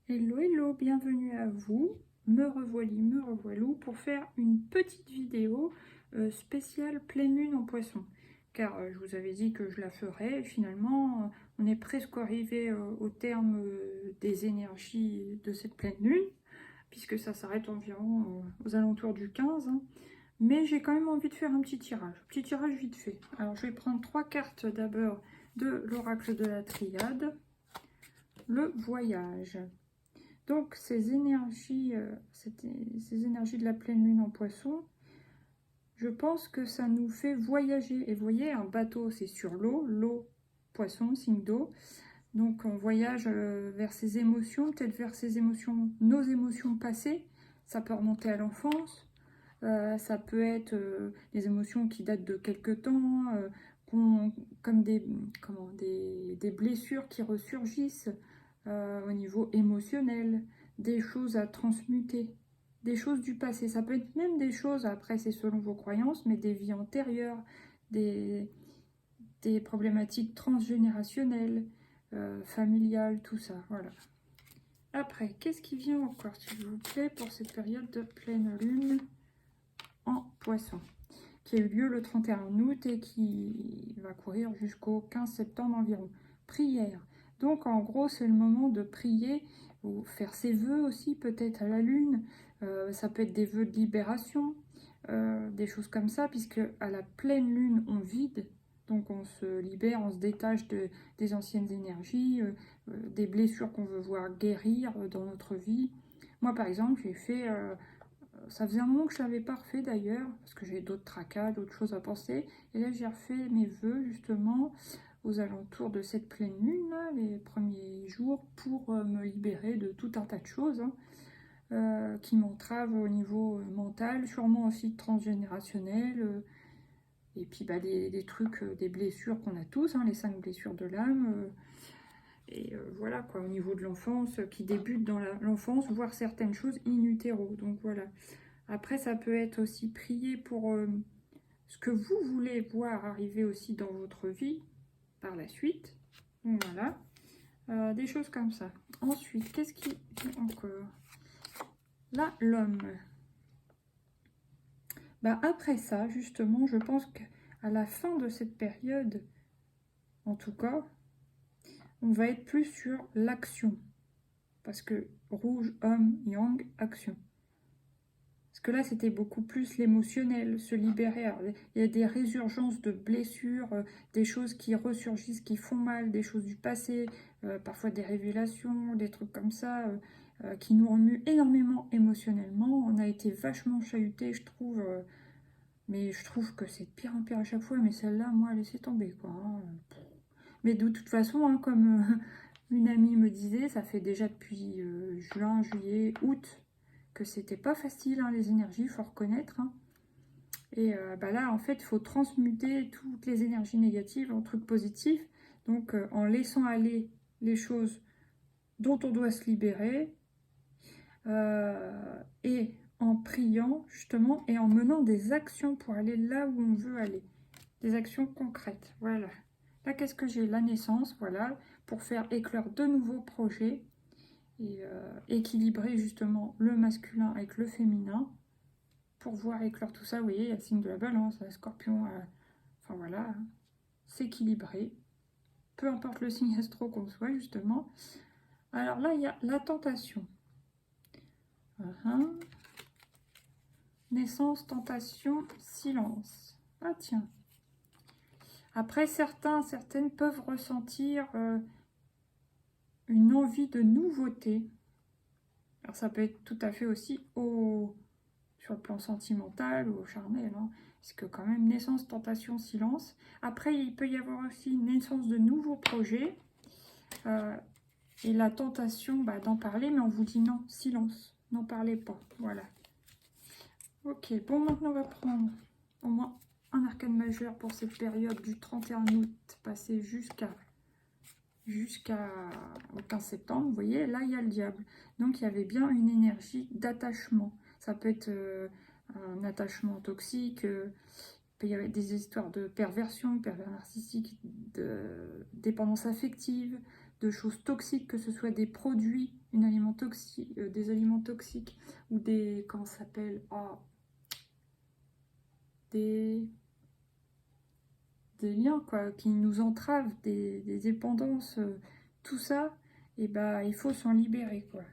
Hello, hello, bienvenue à vous. Me revoilà, me revoilou pour faire une petite vidéo spéciale pleine lune en poisson. Car je vous avais dit que je la ferais et finalement on est presque arrivé au terme des énergies de cette pleine lune, puisque ça s'arrête environ aux alentours du 15. Hein. Mais j'ai quand même envie de faire un petit tirage vite fait. Alors je vais prendre 3 cartes d'abord de l'oracle de la Triade, le voyage. Donc ces énergies de la pleine lune en poisson, je pense que ça nous fait voyager. Et vous voyez, un bateau, c'est sur l'eau, poisson, signe d'eau. Donc on voyage vers ses émotions, peut-être vers ses émotions, nos émotions passées. Ça peut remonter à l'enfance, ça peut être des émotions qui datent de quelque temps, comme des blessures qui ressurgissent au niveau émotionnel, des choses à transmuter, des choses du passé. Ça peut être même des choses, après c'est selon vos croyances, mais des vies antérieures, des, des problématiques transgénérationnelles, familiales, tout ça, voilà. Après, qu'est-ce qui vient encore, s'il vous plaît, pour cette période de pleine lune en poisson, qui a eu lieu le 31 août et qui va courir jusqu'au 15 septembre environ. Prière. Donc en gros, c'est le moment de prier ou faire ses vœux aussi, peut-être à la lune. Ça peut être des vœux de libération, des choses comme ça, puisque à la pleine lune, on vide. Donc on se libère, on se détache des anciennes énergies, des blessures qu'on veut voir guérir dans notre vie. Moi, par exemple, j'ai fait ça faisait un moment que je ne l'avais pas refait d'ailleurs, parce que j'ai d'autres tracas, d'autres choses à penser. Et là, j'ai refait mes vœux justement aux alentours de cette pleine lune, là, les premiers jours, pour me libérer de tout un tas de choses hein, qui m'entravent au niveau mental, sûrement aussi transgénérationnel. Et puis bah, des trucs, des blessures qu'on a tous, hein, les 5 blessures de l'âme. Et voilà quoi, au niveau de l'enfance, qui débute dans l'enfance, voir certaines choses in utero. Donc voilà. Après, ça peut être aussi prier pour ce que vous voulez voir arriver aussi dans votre vie par la suite. Donc voilà, des choses comme ça. Ensuite, qu'est-ce qui est encore? Là, l'homme. Bah, après ça, justement, je pense qu'à la fin de cette période, en tout cas, on va être plus sur l'action. Parce que rouge, homme, yang, action. Parce que là, c'était beaucoup plus l'émotionnel, se libérer. Alors, il y a des résurgences de blessures, des choses qui ressurgissent, qui font mal, des choses du passé, parfois des révélations, des trucs comme ça, qui nous remuent énormément émotionnellement. On a été vachement chahutés, je trouve. Mais je trouve que c'est de pire en pire à chaque fois. Mais celle-là, moi, laissez tomber, quoi. Hein. Mais de toute façon, hein, comme une amie me disait, ça fait déjà depuis juin, juillet, août, que c'était pas facile, hein, les énergies, il faut reconnaître. Hein. Et bah là, en fait, il faut transmuter toutes les énergies négatives en trucs positifs. Donc, en laissant aller les choses dont on doit se libérer, et en priant, justement, et en menant des actions pour aller là où on veut aller. Des actions concrètes, voilà. Là, qu'est-ce que j'ai? La naissance, voilà, pour faire éclore de nouveaux projets et équilibrer justement le masculin avec le féminin pour voir éclore tout ça. Vous voyez, il y a le signe de la balance, la scorpion, enfin voilà, hein, s'équilibrer, peu importe le signe astro qu'on soit justement. Alors là, il y a la tentation. Naissance, tentation, silence. Ah tiens. Après, certaines peuvent ressentir une envie de nouveauté. Alors ça peut être tout à fait aussi sur le plan sentimental ou charnel. Hein, parce que quand même, naissance, tentation, silence. Après, il peut y avoir aussi une naissance de nouveaux projets. Et la tentation d'en parler, mais on vous dit non, silence, n'en parlez pas. Voilà. Ok, bon, maintenant on va prendre au moins un arcane majeur pour cette période du 31 août passé jusqu'au 15 septembre. Vous voyez, là il y a le diable. Donc il y avait bien une énergie d'attachement. Ça peut être un attachement toxique, il peut y avoir des histoires de perversion, pervers narcissique, de dépendance affective, de choses toxiques, que ce soit des produits, des aliments toxiques ou des, comment ça s'appelle, des liens quoi, qui nous entravent, des dépendances, tout ça, et bah il faut s'en libérer quoi.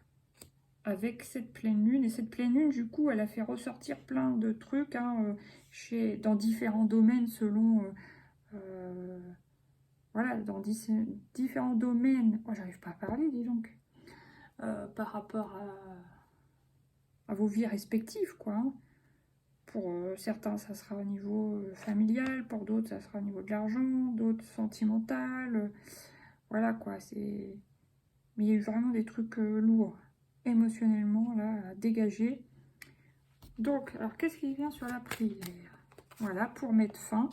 Avec cette pleine lune, et cette pleine lune du coup elle a fait ressortir plein de trucs hein, dans différents domaines selon voilà, dans différents domaines. Oh, j'arrive pas à parler, dis donc. Par rapport à vos vies respectives, quoi. Hein. Pour certains, ça sera au niveau familial, pour d'autres, ça sera au niveau de l'argent, d'autres sentimental. Voilà, quoi. Mais il y a eu vraiment des trucs lourds, émotionnellement, là, à dégager. Donc, alors, qu'est-ce qui vient sur la prière? Voilà, pour mettre fin.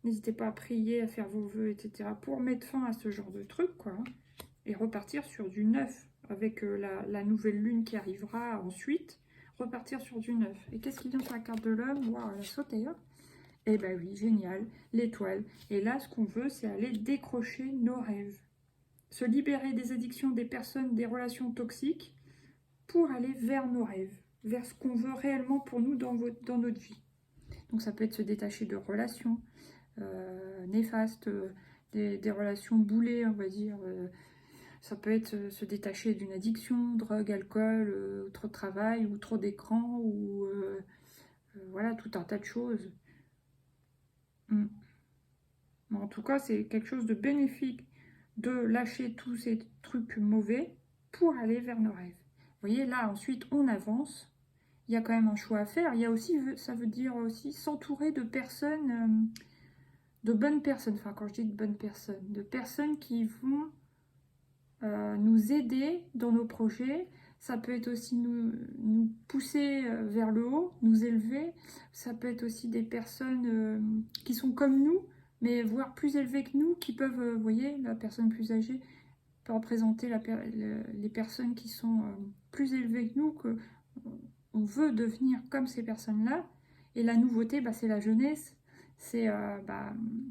N'hésitez pas à prier, à faire vos vœux, etc. pour mettre fin à ce genre de trucs, quoi. Hein. Et repartir sur du neuf avec la nouvelle lune qui arrivera ensuite. Repartir sur du neuf. Et qu'est-ce qui vient sur la carte de l'homme? Waouh, elle a sauté, hein. Eh ben oui, génial, l'étoile. Et là, ce qu'on veut, c'est aller décrocher nos rêves. Se libérer des addictions, des personnes, des relations toxiques pour aller vers nos rêves, vers ce qu'on veut réellement pour nous dans notre vie. Donc ça peut être se détacher de relations néfastes, des relations boulées, on va dire. Ça peut être se détacher d'une addiction, drogue, alcool, trop de travail, ou trop d'écran, ou voilà, tout un tas de choses. Mais en tout cas, c'est quelque chose de bénéfique de lâcher tous ces trucs mauvais pour aller vers nos rêves. Vous voyez, là, ensuite, on avance. Il y a quand même un choix à faire. Il y a aussi, ça veut dire aussi s'entourer de personnes, de bonnes personnes. Enfin, quand je dis de bonnes personnes, de personnes qui vont nous aider dans nos projets. Ça peut être aussi nous pousser vers le haut, nous élever. Ça peut être aussi des personnes qui sont comme nous, mais voire plus élevées que nous, qui peuvent, vous voyez, la personne plus âgée peut représenter les personnes qui sont plus élevées que nous, on veut devenir comme ces personnes-là. Et la nouveauté, bah, c'est la jeunesse. C'est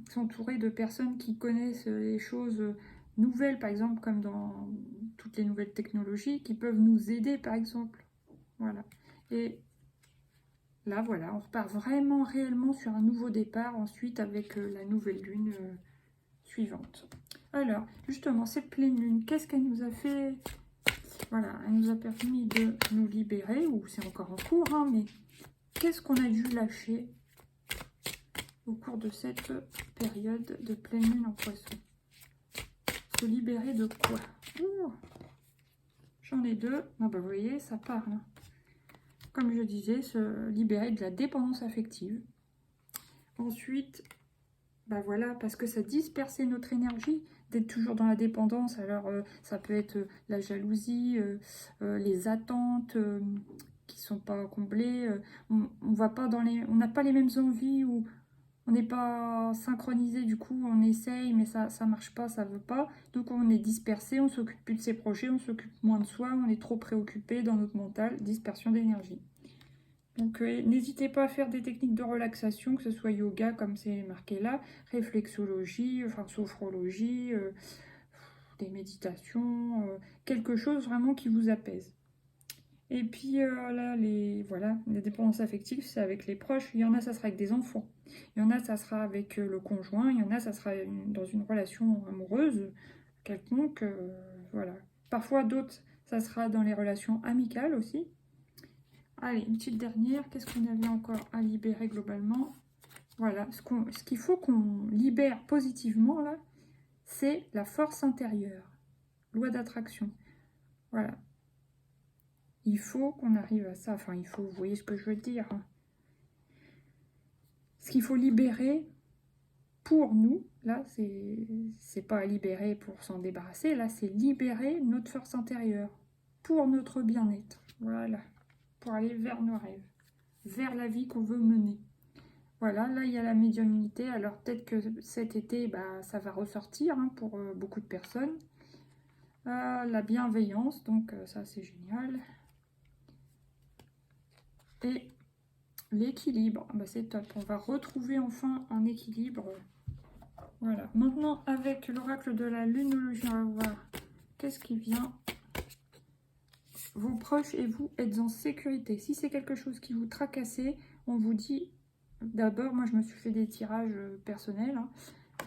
s'entourer de personnes qui connaissent les choses nouvelles, par exemple, comme dans toutes les nouvelles technologies, qui peuvent nous aider, par exemple. Voilà. Et là, voilà, on repart vraiment, réellement sur un nouveau départ, ensuite, avec la nouvelle lune suivante. Alors, justement, cette pleine lune, qu'est-ce qu'elle nous a fait? Voilà, elle nous a permis de nous libérer, ou c'est encore en cours, hein, mais qu'est-ce qu'on a dû lâcher au cours de cette période de pleine lune en poisson? Se libérer de quoi? J'en ai deux. Ah bah, vous voyez, ça parle. Hein. Comme je disais, se libérer de la dépendance affective. Ensuite, bah voilà, parce que ça dispersait notre énergie d'être toujours dans la dépendance. Alors, ça peut être la jalousie, les attentes qui sont pas comblées. On va pas on n'a pas les mêmes envies ou on n'est pas synchronisé. Du coup, on essaye, mais ça marche pas, ça veut pas. Donc, on est dispersé, on s'occupe plus de ses projets, on s'occupe moins de soi, on est trop préoccupé dans notre mental, dispersion d'énergie. Donc n'hésitez pas à faire des techniques de relaxation, que ce soit yoga comme c'est marqué là, réflexologie, enfin sophrologie, des méditations, quelque chose vraiment qui vous apaise. Et puis là, les dépendances affectives, c'est avec les proches. Il y en a, ça sera avec des enfants. Il y en a, ça sera avec le conjoint. Il y en a, ça sera dans une relation amoureuse quelconque. Voilà. Parfois, d'autres, ça sera dans les relations amicales aussi. Allez, une petite dernière. Qu'est-ce qu'on avait encore à libérer globalement? Voilà, ce qu'il faut qu'on libère positivement, là, c'est la force intérieure. Loi d'attraction. Voilà. Il faut qu'on arrive à ça. Enfin, il faut, vous voyez ce que je veux dire. Hein. Ce qu'il faut libérer pour nous, là, c'est pas à libérer pour s'en débarrasser. Là, c'est libérer notre force intérieure pour notre bien-être. Voilà. Pour aller vers nos rêves. Vers la vie qu'on veut mener. Voilà, là, il y a la médiumnité. Alors, peut-être que cet été, bah, ça va ressortir hein, pour beaucoup de personnes. La bienveillance, donc ça, c'est génial. Et l'équilibre, bah, c'est top. On va retrouver enfin un équilibre Voilà. Maintenant, avec l'oracle de la lunologie, on va voir qu'est-ce qui vient. Vos proches et vous êtes en sécurité. Si c'est quelque chose qui vous tracasse, on vous dit, d'abord, moi je me suis fait des tirages personnels, hein.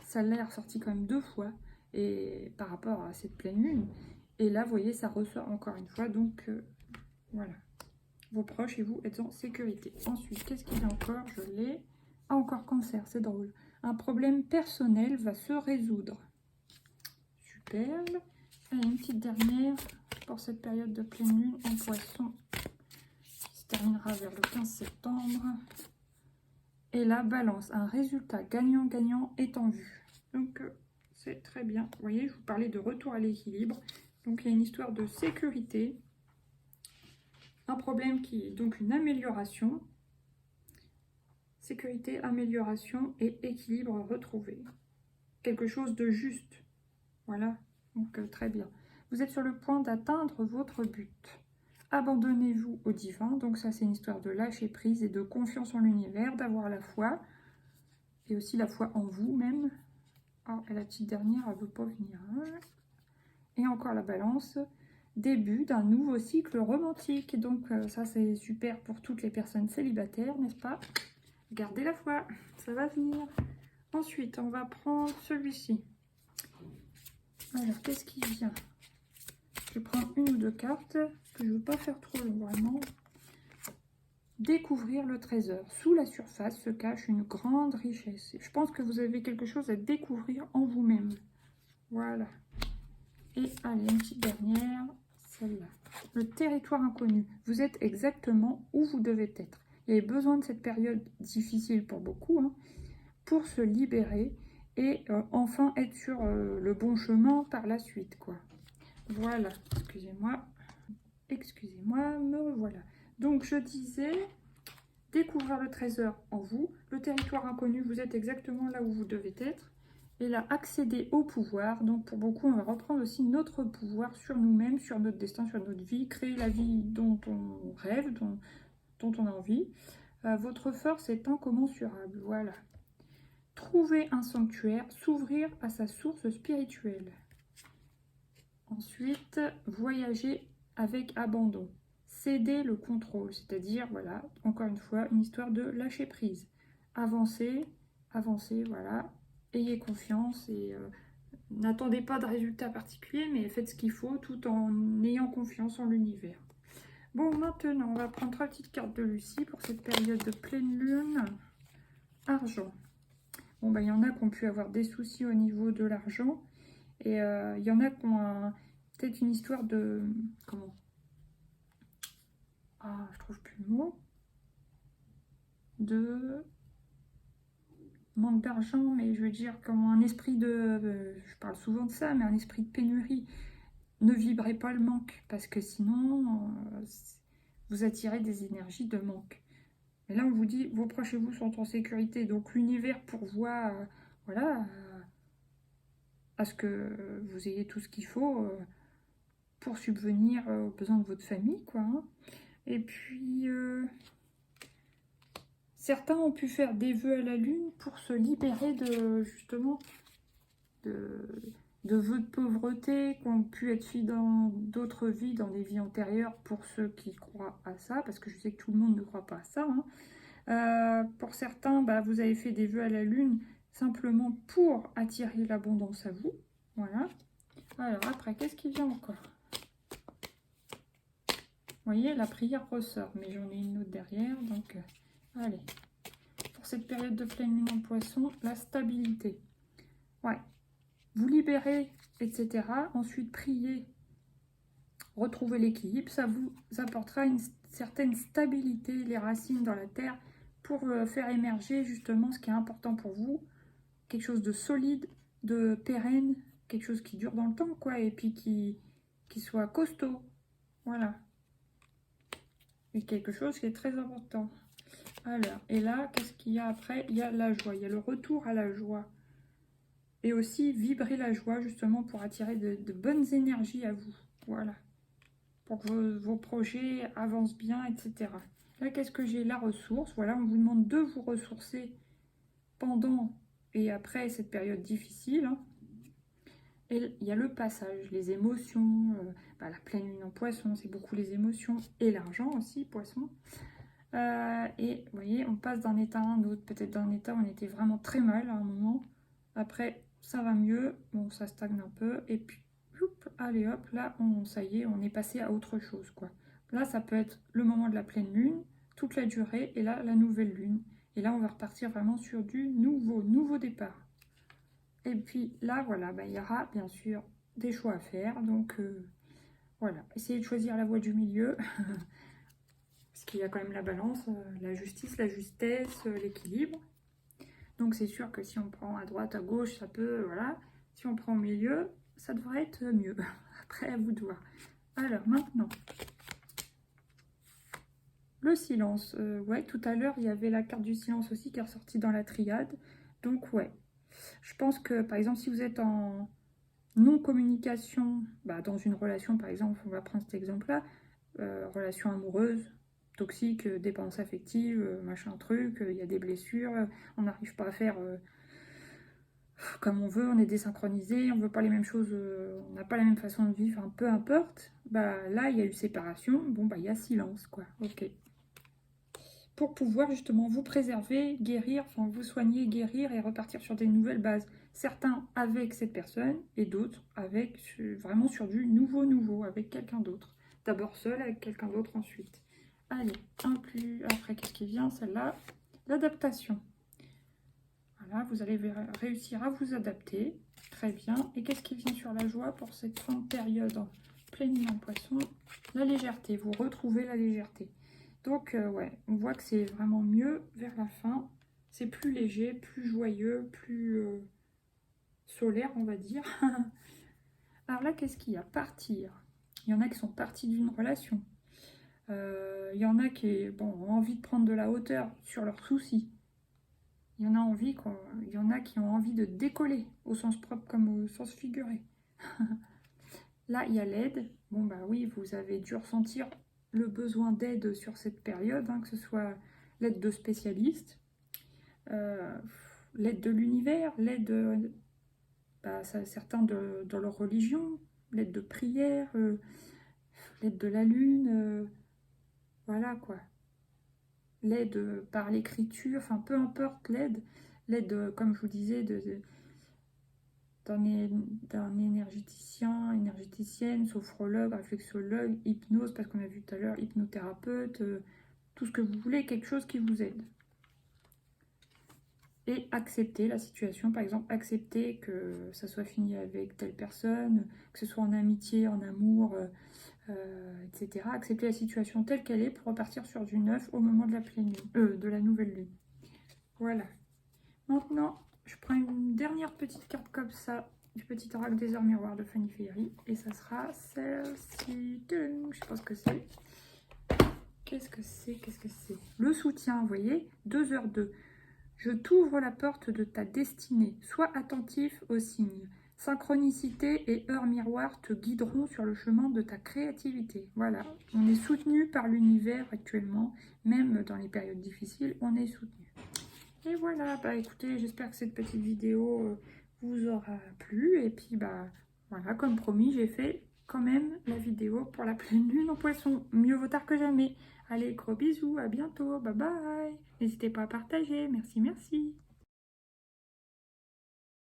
Ça l'est ressorti quand même 2 fois, et par rapport à cette pleine lune. Et là, vous voyez, ça ressort encore une fois, donc voilà. Vos proches et vous êtes en sécurité. Ensuite, qu'est-ce qu'il y a encore? Je l'ai. Ah, encore cancer, c'est drôle. Un problème personnel va se résoudre. Superbe. Allez, une petite dernière pour cette période de pleine lune en poisson, qui se terminera vers le 15 septembre. Et la balance, un résultat gagnant-gagnant est en vue. Donc, c'est très bien. Vous voyez, je vous parlais de retour à l'équilibre. Donc, il y a une histoire de sécurité. Un problème qui est donc une amélioration. Sécurité, amélioration et équilibre retrouvé. Quelque chose de juste. Voilà, donc très bien. Vous êtes sur le point d'atteindre votre but. Abandonnez-vous au divin. Donc ça, c'est une histoire de lâcher prise et de confiance en l'univers, d'avoir la foi. Et aussi la foi en vous-même. Ah, et la petite dernière, elle ne veut pas venir. Et encore la balance. Début d'un nouveau cycle romantique. Donc ça, c'est super pour toutes les personnes célibataires, n'est-ce pas? Gardez la foi, ça va venir. Ensuite, on va prendre celui-ci. Alors, qu'est-ce qui vient? Je vais prendre une ou 2 cartes, parce que je ne veux pas faire trop long, vraiment. Découvrir le trésor. Sous la surface se cache une grande richesse. Je pense que vous avez quelque chose à découvrir en vous-même. Voilà. Et allez, une petite dernière, celle-là. Le territoire inconnu. Vous êtes exactement où vous devez être. Il y avait besoin de cette période difficile pour beaucoup, hein, pour se libérer et enfin être sur le bon chemin par la suite, quoi. Voilà, excusez-moi, me revoilà. Donc je disais, découvrir le trésor en vous, le territoire inconnu, vous êtes exactement là où vous devez être, et là, accéder au pouvoir. Donc pour beaucoup, on va reprendre aussi notre pouvoir sur nous-mêmes, sur notre destin, sur notre vie, créer la vie dont on rêve, dont on a envie. Votre force est incommensurable, voilà. Trouver un sanctuaire, s'ouvrir à sa source spirituelle. Ensuite, voyager avec abandon. Céder le contrôle, c'est-à-dire, voilà, encore une fois, une histoire de lâcher prise. Avancer, voilà. Ayez confiance et n'attendez pas de résultats particuliers, mais faites ce qu'il faut tout en ayant confiance en l'univers. Bon, maintenant, on va prendre 3 petites cartes de Lucie pour cette période de pleine lune. Argent. Bon, bah, il y en a qui ont pu avoir des soucis au niveau de l'argent. Et il y en a qui ont peut-être une histoire de... Comment? Ah, je trouve plus le mot. De... Manque d'argent, mais je veux dire comme un esprit de... je parle souvent de ça, mais un esprit de pénurie. Ne vibrez pas le manque, parce que sinon, vous attirez des énergies de manque. Et là, on vous dit, vos proches et vous sont en sécurité. Donc l'univers pourvoit, voilà, à ce que vous ayez tout ce qu'il faut pour subvenir aux besoins de votre famille, quoi. Hein. Et puis, certains ont pu faire des vœux à la lune pour se libérer de, justement, de vœux de pauvreté qui ont pu être faits dans d'autres vies, dans des vies antérieures, pour ceux qui croient à ça, parce que je sais que tout le monde ne croit pas à ça. Hein. Pour certains, bah, vous avez fait des vœux à la lune simplement pour attirer l'abondance à vous. Voilà. Alors après, qu'est-ce qui vient encore? Vous voyez, la prière ressort, mais j'en ai une autre derrière, donc allez. Pour cette période de pleine lune en poisson, la stabilité. Ouais. Vous libérez, etc. Ensuite, priez, retrouvez l'équilibre. Ça vous apportera une certaine stabilité, les racines dans la terre, pour faire émerger justement ce qui est important pour vous. Quelque chose de solide, de pérenne, quelque chose qui dure dans le temps, quoi, et puis qui soit costaud. Voilà. Et quelque chose qui est très important. Alors, et là, qu'est-ce qu'il y a après? Il y a la joie, il y a le retour à la joie. Et aussi vibrer la joie, justement, pour attirer de bonnes énergies à vous. Voilà. Pour que vos projets avancent bien, etc. Là, qu'est-ce que j'ai? La ressource. Voilà, on vous demande de vous ressourcer pendant et après cette période difficile, hein, et il y a le passage, les émotions, la pleine lune en poisson, c'est beaucoup les émotions, et l'argent aussi, poisson. Et vous voyez, on passe d'un état à un autre. Peut-être d'un état où on était vraiment très mal à un moment. Après, ça va mieux. Bon, ça stagne un peu. Et puis, allez hop, là, ça y est, on est passé à autre chose, quoi. Là, ça peut être le moment de la pleine lune, toute la durée, et là, la nouvelle lune. Et là, on va repartir vraiment sur du nouveau départ. Et puis là, voilà, il y aura bien sûr des choix à faire. Donc, voilà, essayez de choisir la voie du milieu. Parce qu'il y a quand même la balance, la justice, la justesse, l'équilibre. Donc c'est sûr que si on prend à droite, à gauche, ça peut, voilà. Si on prend au milieu, ça devrait être mieux. Après, à vous de voir. Alors, maintenant, le silence. Ouais, tout à l'heure, il y avait la carte du silence aussi qui est ressortie dans la triade. Donc, ouais. Je pense que, par exemple, si vous êtes en non-communication, dans une relation, par exemple, on va prendre cet exemple-là, relation amoureuse, toxique, dépendance affective, machin truc, il y a des blessures, on n'arrive pas à faire comme on veut, on est désynchronisé, on veut pas les mêmes choses, on n'a pas la même façon de vivre, peu importe. Là, il y a eu séparation, il y a silence, quoi. Ok. Pour pouvoir justement vous préserver, guérir, enfin vous soigner, guérir et repartir sur des nouvelles bases. Certains avec cette personne et d'autres avec vraiment sur du nouveau, avec quelqu'un d'autre. D'abord seul, avec quelqu'un d'autre ensuite. Allez, après, qu'est-ce qui vient? Celle-là, l'adaptation. Voilà, vous allez réussir à vous adapter. Très bien. Et qu'est-ce qui vient sur la joie pour cette fin de période pleine lune en poisson? La légèreté, vous retrouvez la légèreté. Donc, ouais, on voit que c'est vraiment mieux vers la fin. C'est plus léger, plus joyeux, plus solaire, on va dire. Alors là, qu'est-ce qu'il y a? Partir. Il y en a qui sont partis d'une relation. Il y en a qui ont envie de prendre de la hauteur sur leurs soucis. Il y en a qui ont envie de décoller, au sens propre comme au sens figuré. Là, il y a l'aide. Oui, vous avez dû ressentir le besoin d'aide sur cette période, que ce soit l'aide de spécialistes, l'aide de l'univers, l'aide certains dans leur religion, l'aide de prière, l'aide de la lune, voilà quoi. L'aide par l'écriture, enfin peu importe l'aide, comme je vous disais, d'un énergéticienne, sophrologue, réflexologue, hypnose, parce qu'on a vu tout à l'heure, hypnothérapeute, tout ce que vous voulez, quelque chose qui vous aide. Et accepter la situation, par exemple, accepter que ça soit fini avec telle personne, que ce soit en amitié, en amour, etc. Accepter la situation telle qu'elle est pour repartir sur du neuf au moment de la pleine lune, de la nouvelle lune. Voilà. Maintenant, je prends une dernière petite carte comme ça, du petit oracle des heures miroirs de Fanny Féerie, et ça sera celle-ci. Je sais pas ce que c'est. Qu'est-ce que c'est? Le soutien, vous voyez, 2h02. Je t'ouvre la porte de ta destinée. Sois attentif aux signes. Synchronicité et heures miroirs te guideront sur le chemin de ta créativité. Voilà, on est soutenu par l'univers actuellement, même dans les périodes difficiles, on est soutenu. Et voilà, écoutez, j'espère que cette petite vidéo vous aura plu. Et puis, voilà, comme promis, j'ai fait quand même la vidéo pour la pleine lune en poisson. Mieux vaut tard que jamais. Allez, gros bisous, à bientôt, bye bye. N'hésitez pas à partager, merci.